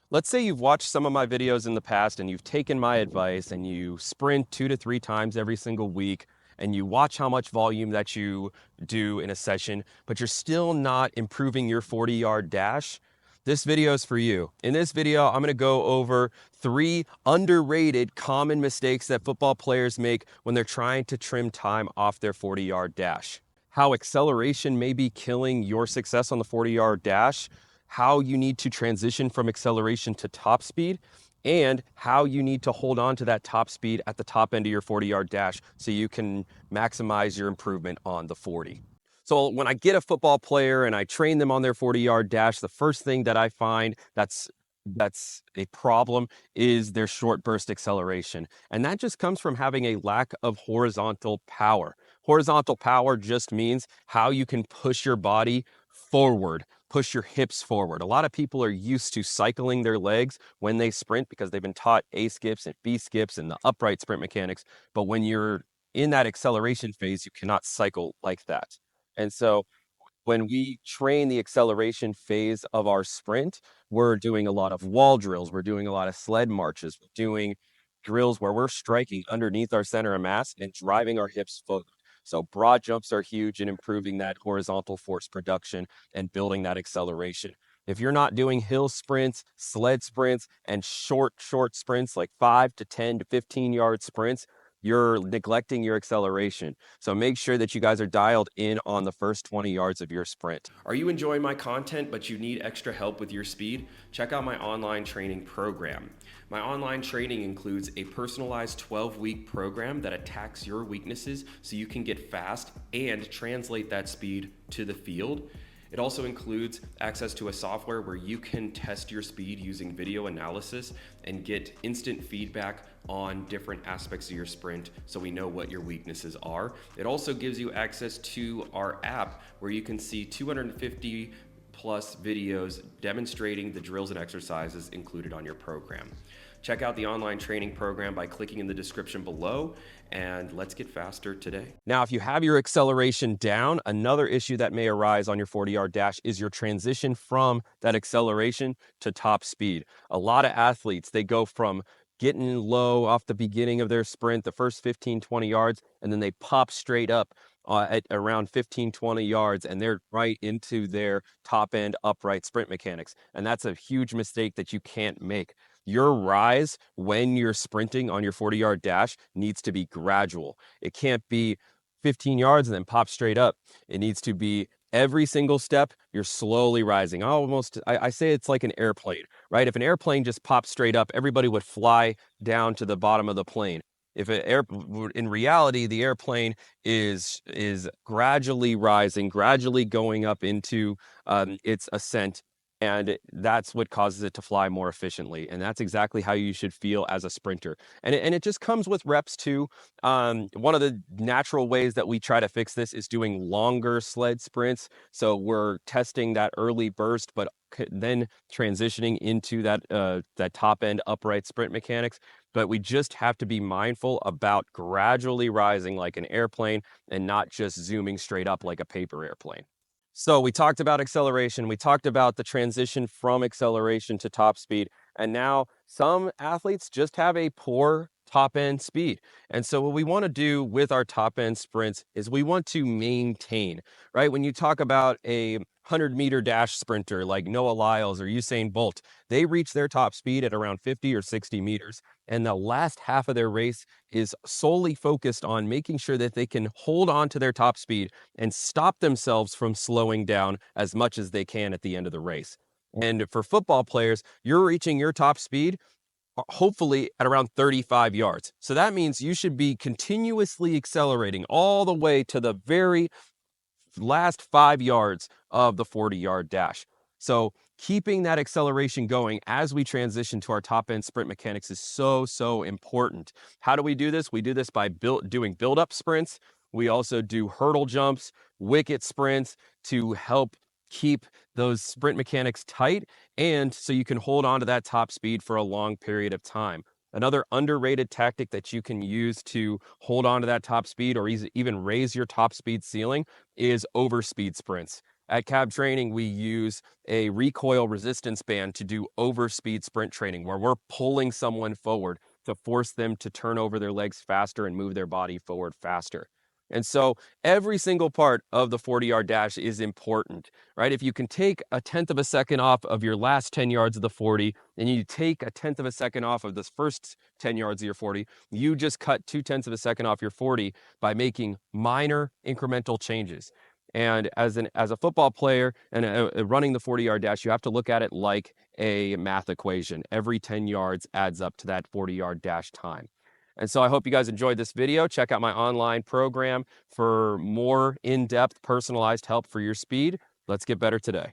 Let's say you've watched some of my videos in the past and you've taken my advice and you sprint 2 to 3 times every single week and you watch how much volume that you do in a session, but you're still not improving your 40-yard dash. This video is for you. In this video, I'm going to go over 3 underrated common mistakes that football players make when they're trying to trim time off their 40-yard dash. How acceleration may be killing your success on the 40-yard dash, how you need to transition from acceleration to top speed, and how you need to hold on to that top speed at the top end of your 40-yard dash so you can maximize your improvement on the 40. So when I get a football player and I train them on their 40-yard dash, the first thing that I find that's a problem is their short burst acceleration. And that just comes from having a lack of horizontal power. Horizontal power just means how you can push your body forward, push your hips forward. A lot of people are used to cycling their legs when they sprint because they've been taught A skips and B skips and the upright sprint mechanics. But when you're in that acceleration phase, you cannot cycle like that. And so when we train the acceleration phase of our sprint, we're doing a lot of wall drills. We're doing a lot of sled marches. We're doing drills where we're striking underneath our center of mass and driving our hips forward. So broad jumps are huge in improving that horizontal force production and building that acceleration. If you're not doing hill sprints, sled sprints, and short sprints like 5 to 10 to 15 yard sprints, you're neglecting your acceleration. So make sure that you guys are dialed in on the first 20 yards of your sprint. Are you enjoying my content but you need extra help with your speed? Check out my online training program. My online training includes a personalized 12-week program that attacks your weaknesses so you can get fast and translate that speed to the field. It also includes access to a software where you can test your speed using video analysis and get instant feedback on different aspects of your sprint so we know what your weaknesses are. It also gives you access to our app where you can see 250 plus videos demonstrating the drills and exercises included on your program. Check out the online training program by clicking in the description below, and let's get faster today. Now, if you have your acceleration down, another issue that may arise on your 40-yard dash is your transition from that acceleration to top speed. A lot of athletes, they go from getting low off the beginning of their sprint, the first 15, 20 yards, and then they pop straight up at around 15, 20 yards, and they're right into their top end upright sprint mechanics. And that's a huge mistake that you can't make. Your rise when you're sprinting on your 40-yard dash needs to be gradual. It can't be 15 yards and then pop straight up. It needs to be every single step, you're slowly rising. I say it's like an airplane, right? If an airplane just pops straight up, everybody would fly down to the bottom of the plane. If in reality, the airplane is gradually rising, gradually going up into its ascent, and that's what causes it to fly more efficiently. And that's exactly how you should feel as a sprinter. And it just comes with reps too. One of the natural ways that we try to fix this is doing longer sled sprints. So we're testing that early burst, but then transitioning into that top end upright sprint mechanics. But we just have to be mindful about gradually rising like an airplane and not just zooming straight up like a paper airplane. So we talked about acceleration, we talked about the transition from acceleration to top speed, and now some athletes just have a poor top end speed. And so what we want to do with our top end sprints is we want to maintain, right? When you talk about a 100-meter dash sprinter like Noah Lyles or Usain Bolt, they reach their top speed at around 50 or 60 meters. And the last half of their race is solely focused on making sure that they can hold on to their top speed and stop themselves from slowing down as much as they can at the end of the race. And for football players, you're reaching your top speed hopefully at around 35 yards. So that means you should be continuously accelerating all the way to the very last 5 yards of the 40-yard dash. So keeping that acceleration going as we transition to our top end sprint mechanics is so important. How do we do this? We do this by doing build up sprints. We also do hurdle jumps, wicket sprints to help keep those sprint mechanics tight and so you can hold on to that top speed for a long period of time. Another underrated tactic that you can use to hold on to that top speed or even raise your top speed ceiling is overspeed sprints. At Cab Training, we use a recoil resistance band to do overspeed sprint training, where we're pulling someone forward to force them to turn over their legs faster and move their body forward faster. And so every single part of the 40-yard dash is important, right? If you can take a tenth of a second off of your last 10 yards of the 40, and you take a tenth of a second off of this first 10 yards of your 40, you just cut 2/10 of a second off your 40 by making minor incremental changes. And as a football player and running the 40-yard dash, you have to look at it like a math equation. Every 10 yards adds up to that 40-yard dash time. And so I hope you guys enjoyed this video. Check out my online program for more in-depth personalized help for your speed. Let's get better today.